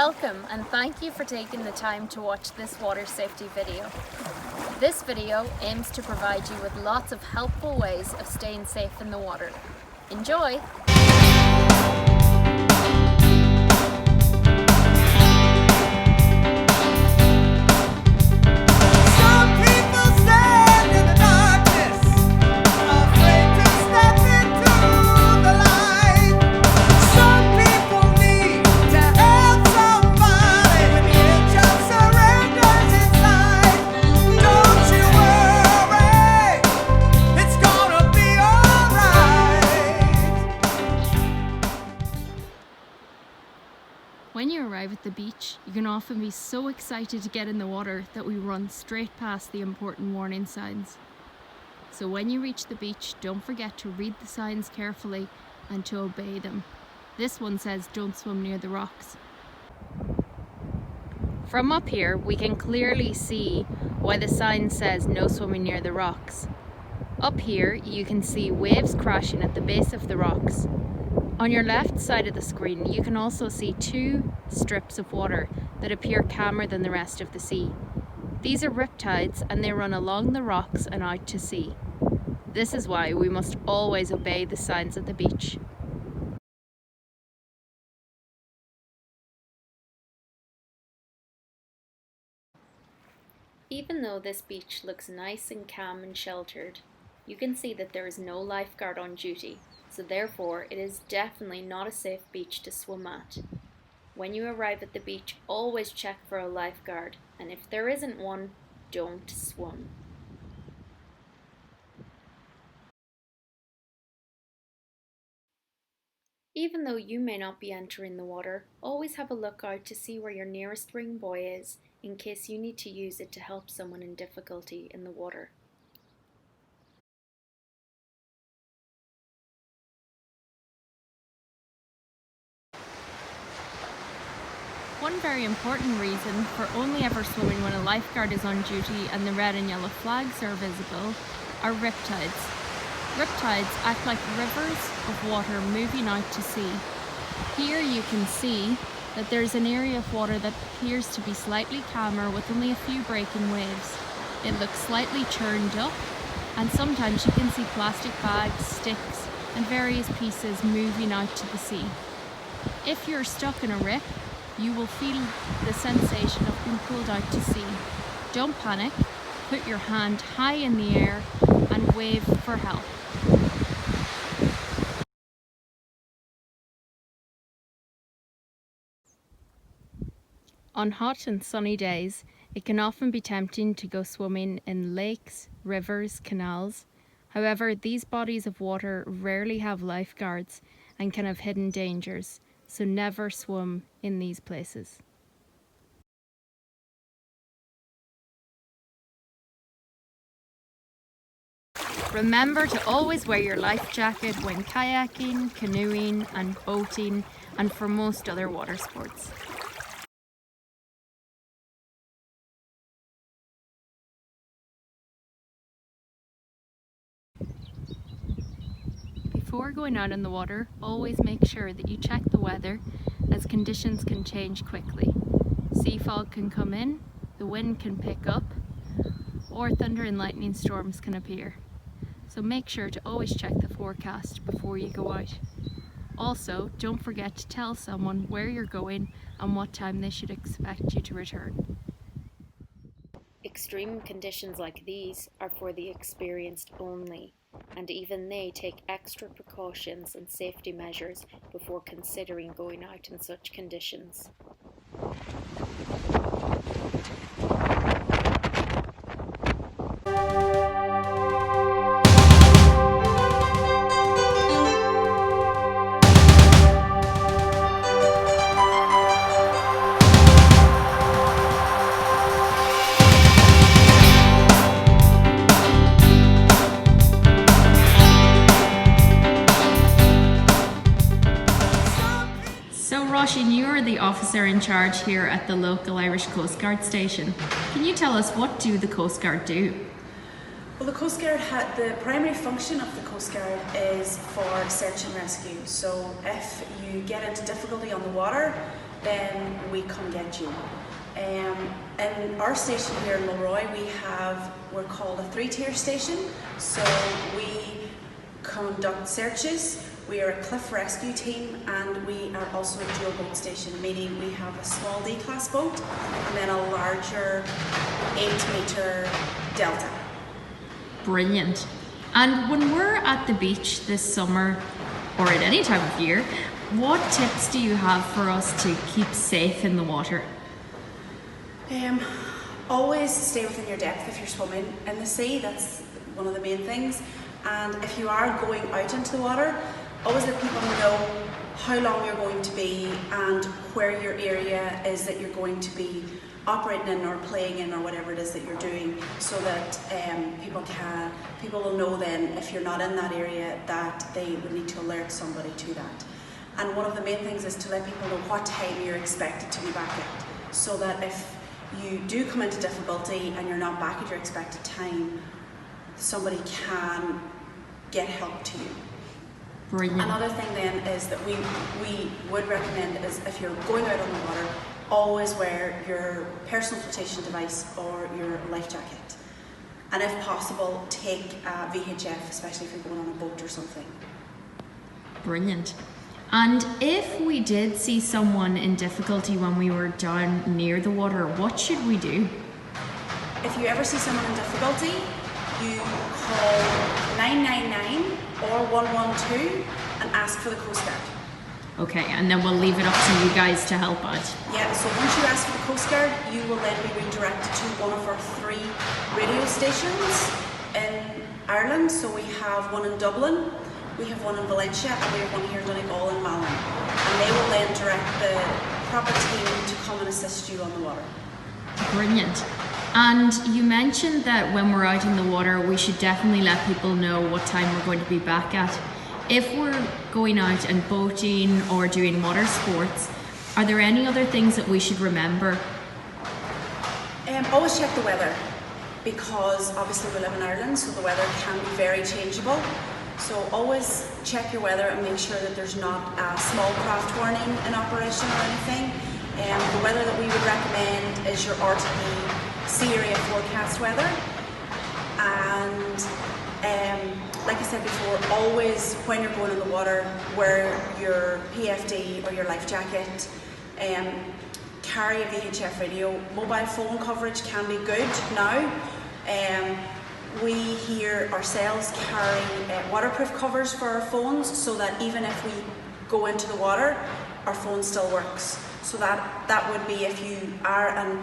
Welcome and thank you for taking the time to watch this water safety video. This video aims to provide you with lots of helpful ways of staying safe in the water. Enjoy! When you arrive at the beach, you can often be so excited to get in the water that we run straight past the important warning signs. So when you reach the beach, don't forget to read the signs carefully and to obey them. This one says don't swim near the rocks. From up here, we can clearly see why the sign says no swimming near the rocks. Up here, you can see waves crashing at the base of the rocks. On your left side of the screen, you can also see two strips of water that appear calmer than the rest of the sea. These are riptides and they run along the rocks and out to sea. This is why we must always obey the signs at the beach. Even though this beach looks nice and calm and sheltered, you can see that there is no lifeguard on duty. So therefore, it is definitely not a safe beach to swim at. When you arrive at the beach, always check for a lifeguard, and if there isn't one, don't swim. Even though you may not be entering the water, always have a look out to see where your nearest ring buoy is, in case you need to use it to help someone in difficulty in the water. One very important reason for only ever swimming when a lifeguard is on duty and the red and yellow flags are visible are riptides. Riptides act like rivers of water moving out to sea. Here you can see that there's an area of water that appears to be slightly calmer with only a few breaking waves. It looks slightly churned up, and sometimes you can see plastic bags, sticks and various pieces moving out to the sea. If you're stuck in a rip, you will feel the sensation of being pulled out to sea. Don't panic, put your hand high in the air and wave for help. On hot and sunny days, it can often be tempting to go swimming in lakes, rivers, canals. However, these bodies of water rarely have lifeguards and can have hidden dangers. So never swim in these places. Remember to always wear your life jacket when kayaking, canoeing and boating and for most other water sports. Before going out in the water, always make sure that you check the weather as conditions can change quickly. Sea fog can come in, the wind can pick up, or thunder and lightning storms can appear. So make sure to always check the forecast before you go out. Also, don't forget to tell someone where you're going and what time they should expect you to return. Extreme conditions like these are for the experienced only, and even they take extra precautions and safety measures before considering going out in such conditions. Roisin, you're the officer in charge here at the local Irish Coast Guard station. Can you tell us, what do the Coast Guard do? Well, the Coast Guard the primary function of the Coast Guard is for search and rescue. So if you get into difficulty on the water, then we come get you. In our station here in Mulroy, we're called a 3-tier station. So we conduct searches, we are a cliff rescue team, and we are also a dual boat station, meaning we have a small D-class boat and then a larger 8-metre delta. Brilliant. And when we're at the beach this summer, or at any time of year, what tips do you have for us to keep safe in the water? Always stay within your depth if you're swimming in the sea. That's one of the main things. And if you are going out into the water, always let people know how long you're going to be and where your area is that you're going to be operating in or playing in or whatever it is that you're doing, so that people will know then if you're not in that area that they would need to alert somebody to that. And one of the main things is to let people know what time you're expected to be back at, so that if you do come into difficulty and you're not back at your expected time, somebody can get help to you. Brilliant. Another thing then is that we would recommend is if you're going out on the water, always wear your personal flotation device or your life jacket. And if possible, take a VHF, especially if you're going on a boat or something. Brilliant. And if we did see someone in difficulty when we were down near the water, what should we do? If you ever see someone in difficulty, you call 999 or 112 and ask for the Coast Guard. Okay, and then we'll leave it up to you guys to help out. Yeah, so once you ask for the Coast Guard, you will then be redirected to one of our 3 radio stations in Ireland. So we have one in Dublin, we have one in Valencia, and we have one here in Donegal and Malin. And they will then direct the proper team to come and assist you on the water. Brilliant. And you mentioned that when we're out in the water, we should definitely let people know what time we're going to be back at. If we're going out and boating or doing water sports, are there any other things that we should remember? Always check the weather, because obviously we live in Ireland, so the weather can be very changeable. So always check your weather and make sure that there's not a small craft warning in operation or anything. The weather that we would recommend is your RTE Sea Area Forecast weather. And like I said before, always when you're going in the water, wear your PFD or your life jacket. Carry a VHF radio. Mobile phone coverage can be good now. We here ourselves carry waterproof covers for our phones, so that even if we go into the water, our phone still works. So that would be if you are and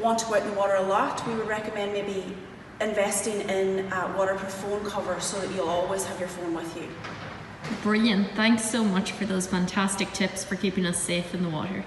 want to go out in the water a lot, we would recommend maybe investing in a waterproof phone cover so that you'll always have your phone with you. Brilliant. Thanks so much for those fantastic tips for keeping us safe in the water.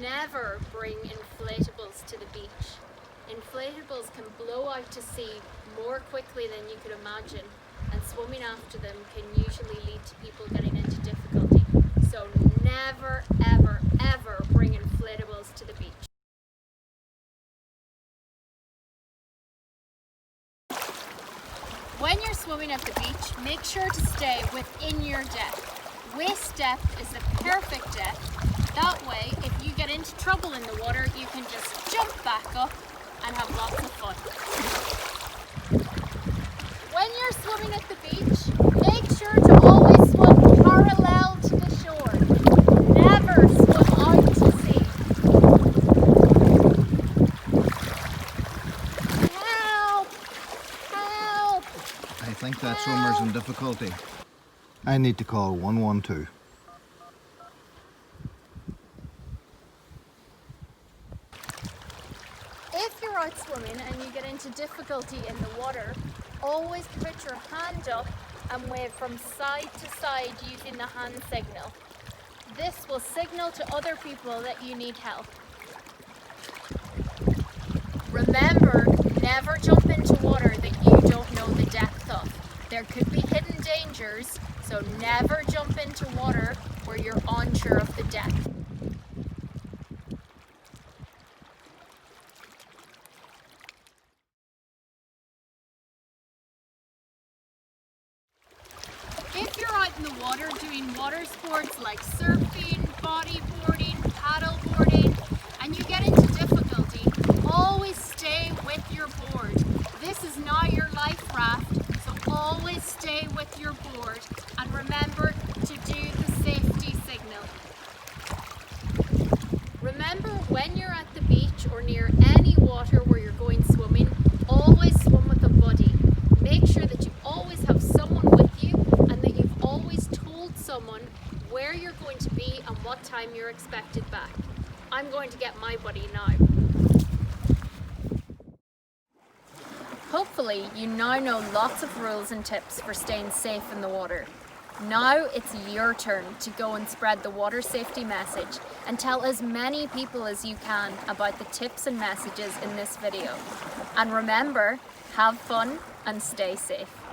Never bring inflatables to the beach. Inflatables can blow out to sea more quickly than you could imagine, and swimming after them can usually lead to people getting into difficulty. So never, ever, ever bring inflatables to the beach. When you're swimming at the beach, make sure to stay within your depth. Waist depth is the perfect depth. That way, if you get into trouble in the water, you can just jump back up and have lots of fun. When you're swimming at the beach, make sure to always swim parallel to the shore. Never swim out to sea. Help! Help! I think that swimmer's in difficulty. I need to call 112. into difficulty in the water, always put your hand up and wave from side to side using the hand signal. This will signal to other people that you need help. Remember, never jump into water that you don't know the depth of. There could be hidden dangers, so never jump into water where you're unsure of the depth. If you're out in the water doing water sports like surfing, bodyboarding, paddleboarding, and you get into difficulty, always stay with your board. This is not your life raft, so always stay with your board and remember to do the safety signal. Remember, when you're at the beach or near any water where you're going swimming, always swim with a buddy. Make sure that you always have someone with you and that you've always told someone where you're going to be and what time you're expected back. I'm going to get my buddy now. Hopefully you now know lots of rules and tips for staying safe in the water. Now it's your turn to go and spread the water safety message and tell as many people as you can about the tips and messages in this video. And remember, have fun and stay safe.